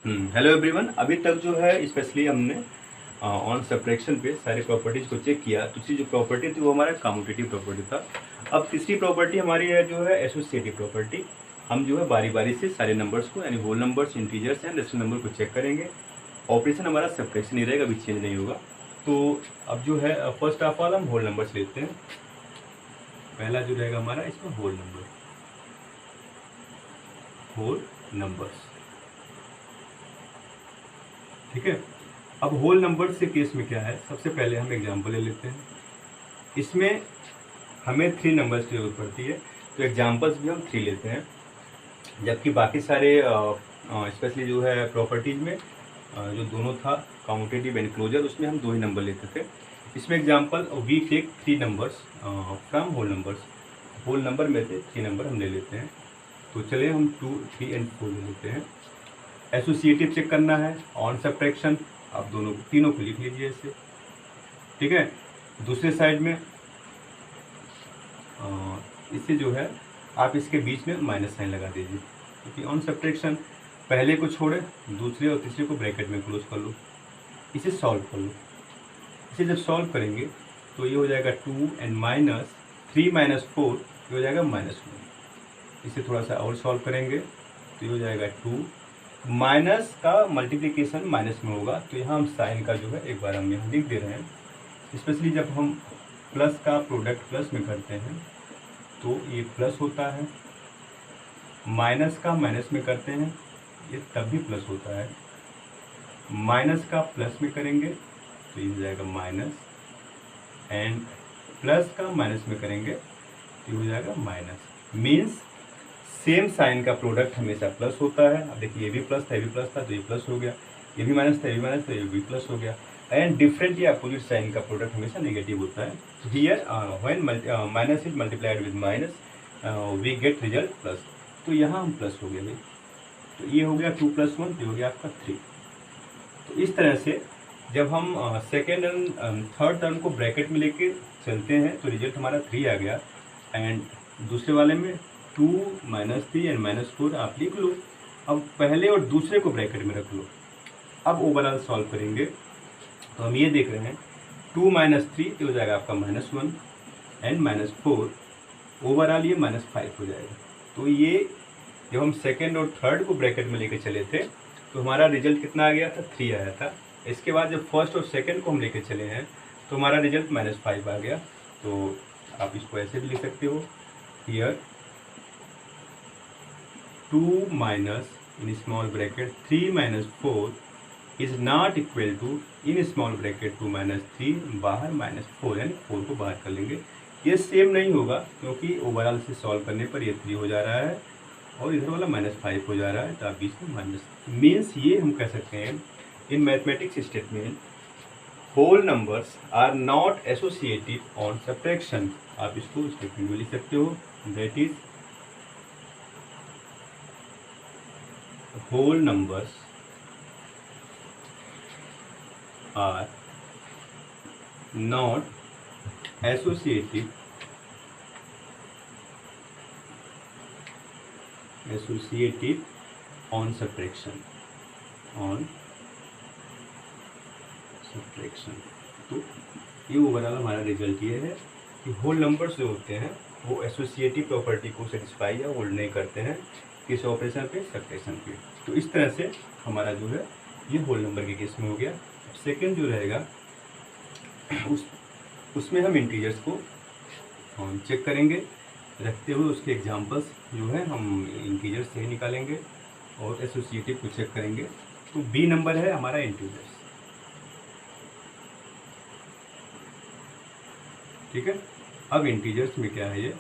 Hello everyone. अभी तक जो है स्पेशली हमने ऑन सब्ट्रैक्शन पे सारे प्रॉपर्टीज़ को चेक किया। दूसरी जो प्रॉपर्टी थी वो हमारा कम्यूटेटिव प्रॉपर्टी था। अब तीसरी प्रॉपर्टी हमारी है जो है एसोसिएटिव प्रॉपर्टी। हम जो है बारी बारी से सारे नंबर्स को यानी whole numbers, integers and rational number को चेक करेंगे। ऑपरेशन हमारा सब्ट्रैक्शन ही रहेगा, अभी चेंज नहीं होगा। तो अब जो है फर्स्ट ऑफ ऑल हम होल नंबर्स लेते हैं। पहला जो रहेगा हमारा इसमें होल नंबर्स, ठीक है। अब होल नंबर से केस में क्या है, सबसे पहले हम एग्जांपल ले लेते हैं। इसमें हमें 3 नंबर्स की जरूरत पड़ती है, तो एग्जांपल्स भी हम 3 लेते हैं। जबकि बाकी सारे स्पेशली जो है प्रॉपर्टीज में जो दोनों था कम्यूटेटिव एंड क्लोजर, उसमें हम 2 ही नंबर लेते थे। इसमें example we take 3 numbers from whole numbers. Whole number में से 3 नंबर हम ले लेते हैं। तो चलिए हम 2, 3 एंड 4 ले लेते हैं। एसोसिएटिव चेक करना है, ऑन सब्ट्रैक्शन आप तीनों को लिख लीजिए ऐसे, ठीक है। दूसरे साइड में इससे जो है आप इसके बीच में माइनस साइन लगा दीजिए, क्योंकि ऑन सब्ट्रैक्शन पहले को छोड़े दूसरे और तीसरे को ब्रैकेट में क्लोज कर लो, इसे सॉल्व कर लो। इसे जब सॉल्व करेंगे तो ये हो जाएगा 2 एंड माइनस 3 माइनस 4, ये हो जाएगा -1। इसे थोड़ा सा और सॉल्व करेंगे तो ये हो जाएगा 2। माइनस का मल्टीप्लिकेशन माइनस में होगा, तो यहाँ हम साइन का जो है एक बार हम यहाँ लिख दे रहे हैं। स्पेशली जब हम प्लस का प्रोडक्ट प्लस में करते हैं तो ये प्लस होता है, माइनस का माइनस में करते हैं ये तब भी प्लस होता है, माइनस का प्लस में करेंगे तो ये हो जाएगा माइनस, एंड प्लस का माइनस में करेंगे तो ये हो जाएगा माइनस। मीन्स सेम साइन का प्रोडक्ट हमेशा प्लस होता है। अब देखिए ये भी प्लस था, ये भी प्लस था, तो ये प्लस हो गया। ये भी माइनस था, ये भी माइनस था, ये भी प्लस हो गया। एंड डिफरेंट या अपोजिट साइन का प्रोडक्ट हमेशा नेगेटिव होता है। Here when minus is multiplied with minus we get result plus. तो यहाँ हम प्लस हो गया भाई, तो ये हो गया 2 + 1, ये हो गया आपका 3। तो इस तरह से जब हम सेकेंड एंड थर्ड टर्म को ब्रैकेट में लेके चलते हैं तो रिजल्ट हमारा 3 आ गया। एंड दूसरे वाले में 2 -3 एंड -4 आप लिख लो। अब पहले और दूसरे को ब्रैकेट में रख लो। अब ओवरऑल सॉल्व करेंगे तो हम ये देख रहे हैं 2 - 3 ये हो जाएगा आपका -1 एंड -4, ओवरऑल ये -5 हो जाएगा। तो ये जब हम सेकेंड और थर्ड को ब्रैकेट में लेके चले थे तो हमारा रिजल्ट कितना आ गया था, 3 आया था। इसके बाद जब फर्स्ट और सेकेंड को हम लेके चले हैं तो हमारा रिजल्ट -5 आ गया। तो आप इसको ऐसे भी लिख सकते हो, here 2 minus in small bracket 3 - 4 is not equal to in small bracket 2 - 3 बाहर -4, यानी 4 को बाहर कर लेंगे। ये सेम नहीं होगा क्योंकि ओवरऑल से सॉल्व करने पर ये 3 हो जा रहा है और इधर वाला -5 हो जा रहा है, तो आप बीच में माइनस। मीन्स ये हम कह सकते हैं in mathematics statement whole numbers are not associative on subtraction. आप इसको स्टेटमेंट में लिख सकते हो, that is whole numbers are not associative on subtraction, तो ये ओवरऑल हमारा रिजल्ट ये है कि होल नंबर्स जो होते हैं वो एसोसिएटिव प्रॉपर्टी को सेटिस्फाई या होल्ड नहीं करते हैं किस ऑपरेशन पे, सब्ट्रैक्शन पे। तो इस तरह से हमारा जो है ये होल नंबर के केस में हो गया। सेकंड जो रहेगा उसमें हम इंटीजर्स को चेक करेंगे, रखते हुए उसके एग्जांपल्स जो है हम इंटीजर्स से ही निकालेंगे और एसोसिएटिव को चेक करेंगे। तो बी नंबर है हमारा इंटीजर्स, ठीक है। अब इंटीजर्स में क्या है ये,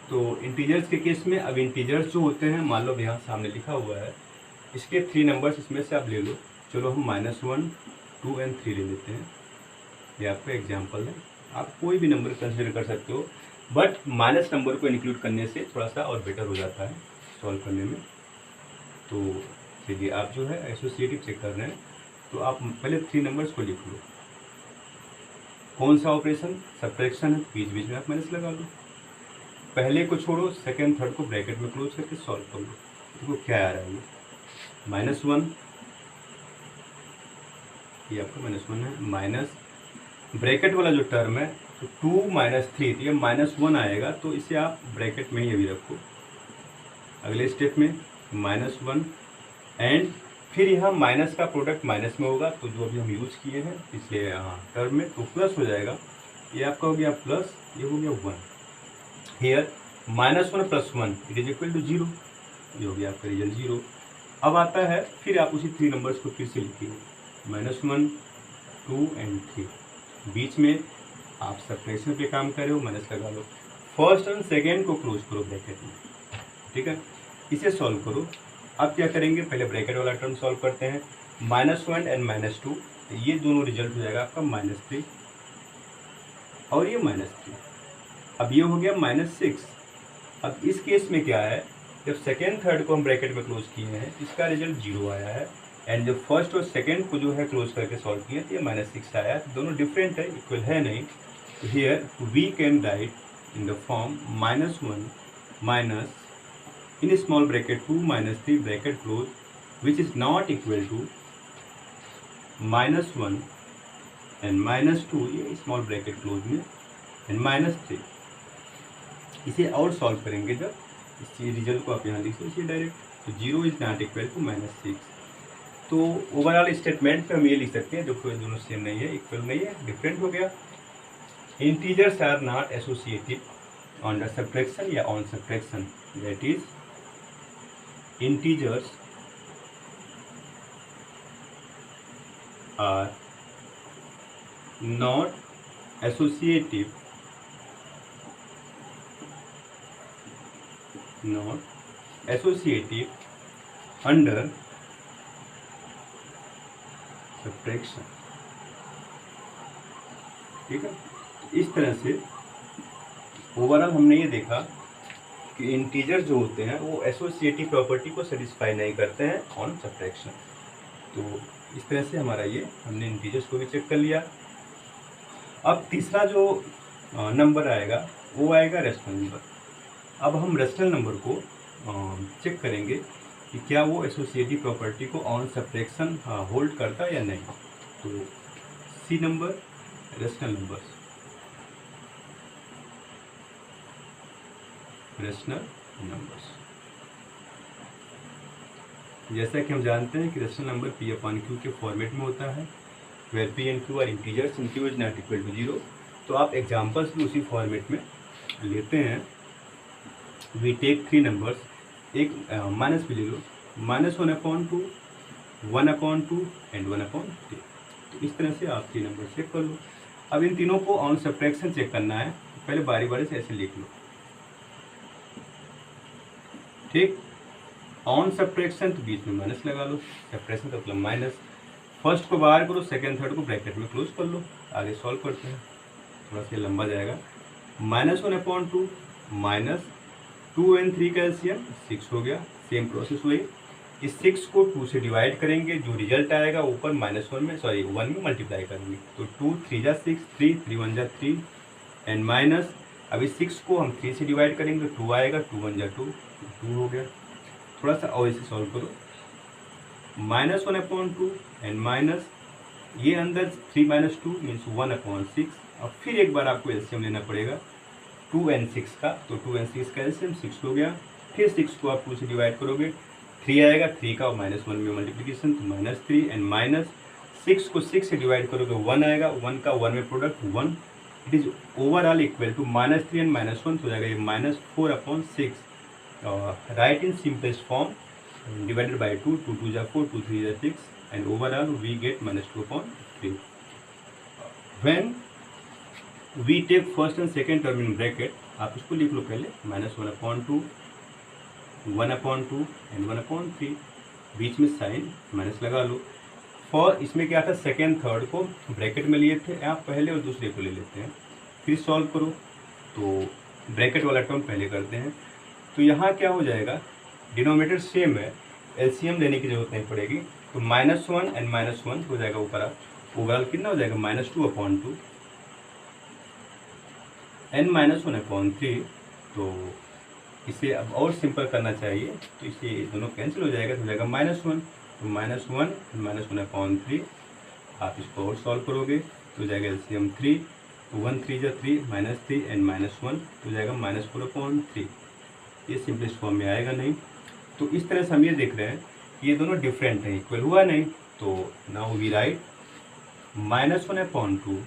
तो इंटीजर्स के केस में अब इंटीजर्स जो होते हैं, मान लो यहाँ सामने लिखा हुआ है इसके 3 नंबर्स इसमें से आप ले लो। चलो हम -1, 2 एंड 3 ले लेते हैं, ये आपका एग्जांपल है। आप कोई भी नंबर कंसिडर कर सकते हो, बट माइनस नंबर को इंक्लूड करने से थोड़ा सा और बेटर हो जाता है सॉल्व करने में। तो चलिए आप जो है एसोसिएटिव चेक कर रहे हैं तो आप पहले 3 नंबर्स को लिख लो। कौन सा ऑपरेशन, सब्ट्रैक्शन है, बीच बीच में आप माइनस लगा लो। पहले को छोड़ो, सेकेंड थर्ड को ब्रैकेट में क्लोज करके सॉल्व कर लो। देखो क्या आ रहा है, ये -1, ये आपका -1 है, माइनस ब्रैकेट वाला जो टर्म है तो 2 - 3, तो ये -1 आएगा, तो इसे आप ब्रैकेट में ही अभी रखो। अगले स्टेप में -1 एंड फिर यहाँ माइनस का प्रोडक्ट माइनस में होगा, तो जो अभी हम यूज किए हैं पिछले टर्म में, तो प्लस हो जाएगा। ये आपका हो गया प्लस, ये हो गया 1। Here -1 + 1 it is equal to 0, ये हो गया आपका रिजल्ट 0। अब आता है फिर आप उसी 3 नंबर्स को फिर से लिखिए, -1, 2 एंड 3। बीच में आप सब्ट्रैक्शन पे काम कर रहे हो, माइनस लगा लो। फर्स्ट एंड सेकेंड को क्लोज करो ब्रैकेट में, ठीक है। इसे सॉल्व करो। अब क्या करेंगे, पहले ब्रैकेट वाला टर्म सॉल्व करते हैं। -1 एंड -2, तो ये दोनों रिजल्ट हो जाएगा आपका -3 और ये -3। अब ये हो गया -6। अब इस केस में क्या है, जब सेकेंड थर्ड को हम ब्रैकेट में क्लोज किए हैं, इसका रिजल्ट 0 आया है, एंड जब फर्स्ट और सेकेंड को जो है क्लोज करके सॉल्व किया तो ये -6 आया। तो दोनों डिफरेंट है, इक्वल है नहीं। तो here we can write in the form -1 minus in small bracket 2 - 3 bracket close, which is not equal to -1 and -2, ये स्मॉल ब्रैकेट क्लोज में, एंड -3। इसे और सॉल्व करेंगे जब इस रिजल्ट को आप यहाँ लिख सकते हैं डायरेक्ट, तो 0 इज नॉट इक्वल टू -6। तो ओवरऑल स्टेटमेंट पे हम ये लिख सकते हैं, देखो ये दोनों सेम नहीं है, इक्वल नहीं है, डिफरेंट हो गया। Integers are not associative on the subtraction या on subtraction, that is integers are not associative under subtraction, ठीक है। इस तरह से ओवरऑल हमने ये देखा कि इंटीजर जो होते हैं वो एसोसिएटिव प्रॉपर्टी को सेटिस्फाई नहीं करते हैं ऑन सब्ट्रैक्शन। तो इस तरह से हमारा ये, हमने इंटीजर्स को भी चेक कर लिया। अब तीसरा जो नंबर आएगा वो आएगा रेशनल नंबर। अब हम रेशनल नंबर को चेक करेंगे कि क्या वो एसोसिएटिव प्रॉपर्टी को ऑन सब्ट्रैक्शन होल्ड करता है या नहीं। तो C number, rational numbers, rational numbers. जैसा कि हम जानते हैं कि रेशनल नंबर P/Q के फॉर्मेट में होता है, where P and Q are integers and Q is not equal to 0। तो आप एग्जांपल्स भी उसी फॉर्मेट में लेते हैं। वी टेक 3 नंबर्स, एक माइनस भी ले लो, -1/2, 1/2 एंड 1/3। तो इस तरह से आप 3 नंबर चेक कर लो। अब इन तीनों को ऑन सब्ट्रैक्शन चेक करना है, पहले बारी बारी से ऐसे लिख लो, ठीक। ऑन सब्ट्रैक्शन तो बीच में माइनस लगा लो, सब्ट्रैक्शन का मतलब माइनस। फर्स्ट को बाहर करो, सेकेंड थर्ड को ब्रैकेट में क्लोज कर लो। आगे सॉल्व करते हैं, थोड़ा सा लंबा जाएगा। -1/2 माइनस 2 एंड 3 का एलसीएम 6 हो गया। सेम प्रोसेस हुई, इस 6 को 2 से डिवाइड करेंगे, जो रिजल्ट आएगा ऊपर -1 में, सॉरी 1 में मल्टीप्लाई करेंगे। तो 2 3 जा 6, 3 3 1 जा 3 एंड माइनस, अब इस 6 को हम 3 से डिवाइड करेंगे, 2 आएगा, 2 1 जा 2, 2 हो गया। थोड़ा सा और इसे सॉल्व करो, -1/2 एंड माइनस, ये अंदर 3 - 2 मीन्स 1/6। अब फिर एक बार आपको एलसीएम लेना पड़ेगा 2 एंड 6 का, तो 2 एंड 6 का एलसीएम 6 हो गया। फिर 6 को आप 2 से डिवाइड करोगे, 3 आएगा, 3 का -1 में मल्टीप्लिकेशन, तो -3 एंड माइनस 6 को 6 से डिवाइड करोगे, 1 आएगा, 1 का 1 में product 1। It is overall equal to -3 and -1 हो जाएगा ये -4/6। Right in simplest form divided by 2, 2 2 जा 4, 2 3 जा 6 and overall we get -2/3। When we take first and second term in bracket, आप इसको लिख लो पहले, -1/2, 1/2 एंड 1/3, बीच में साइन माइनस लगा लो। फॉर इसमें क्या था, सेकेंड थर्ड को ब्रैकेट में लिए थे, आप पहले और दूसरे को ले लेते हैं, फिर सॉल्व करो। तो ब्रैकेट वाला टर्म पहले करते हैं, तो यहाँ क्या हो जाएगा, डिनोमिनेटर सेम है, एलसीएम लेने की जरूरत नहीं पड़ेगी। तो -1 एंड -1 हो जाएगा ऊपर, ओवरऑल कितना हो जाएगा, -2/2 एंड -1/3। तो इसे अब और सिंपल करना चाहिए, तो इसे दोनों कैंसिल हो जाएगा, तो हो जाएगा -1, तो -1 आप इसको और सॉल्व करोगे तो हो जाएगा एलसीएम 3, तो 1 3 जा 3 -3 एंड -1 तो हो जाएगा -4/3। ये सिंपलेस्ट फॉर्म में आएगा नहीं। तो इस तरह से हम ये देख रहे हैं कि ये दोनों डिफरेंट हैं, इक्वल हुआ नहीं। तो now we write -1/2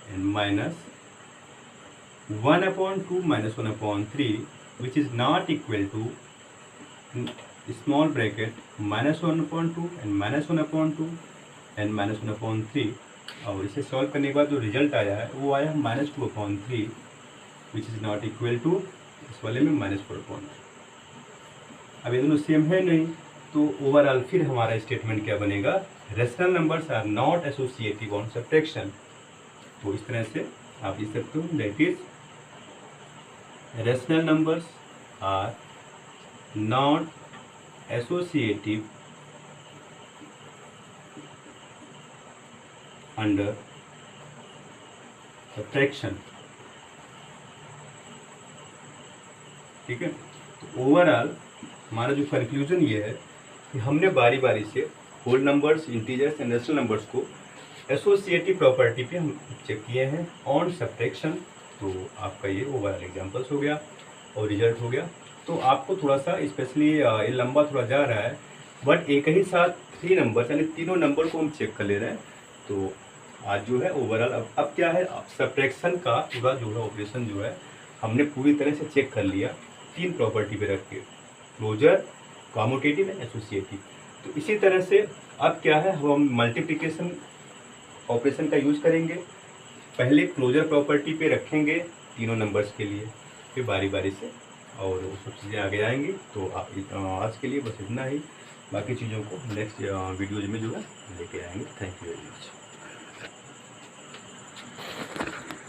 and -1/2 -1/3 which is not equal to small bracket -1/2 and -1/2 and -1/3। और इसे सॉल्व करने के बाद जो रिजल्ट आया है वो आया -2/3 which is not equal to इस वाले में -4/3। अब ये दोनों सेम है नहीं, तो ओवरऑल फिर हमारा स्टेटमेंट क्या बनेगा, rational numbers are not associative on subtraction. तो इस तरह से आप लिख सकते हो, that is rational numbers are not associative under subtraction। ठीक है, तो ओवरऑल हमारा जो कंक्लूजन ये है कि हमने बारी बारी से whole numbers, integers and rational numbers को एसोसिएटिव प्रॉपर्टी पे हम चेक किए हैं ऑन सब्ट्रैक्शन। तो आपका ये ओवरऑल एग्जांपल्स हो गया और रिजल्ट हो गया। तो आपको थोड़ा सा स्पेशली ये लंबा थोड़ा जा रहा है, बट एक ही साथ 3 नंबर यानी तीनों नंबर को हम चेक कर ले रहे हैं। तो आज जो है ओवरऑल अब क्या है, सब्ट्रैक्शन का पूरा जो है ऑपरेशन जो है हमने पूरी तरह से चेक कर लिया 3 प्रॉपर्टी पे रख के, क्लोजर, कॉम्यूटेटिव एंड एसोसिएटिव। तो इसी तरह से अब क्या है, हम मल्टीप्लिकेशन ऑपरेशन का यूज़ करेंगे। पहले क्लोजर प्रॉपर्टी पे रखेंगे तीनों नंबर्स के लिए, फिर बारी बारी से और वो सब चीज़ें आगे आएंगी। तो आप आज के लिए बस इतना ही, बाकी चीज़ों को नेक्स्ट वीडियोज में जो है लेके आएंगे। Thank you very much.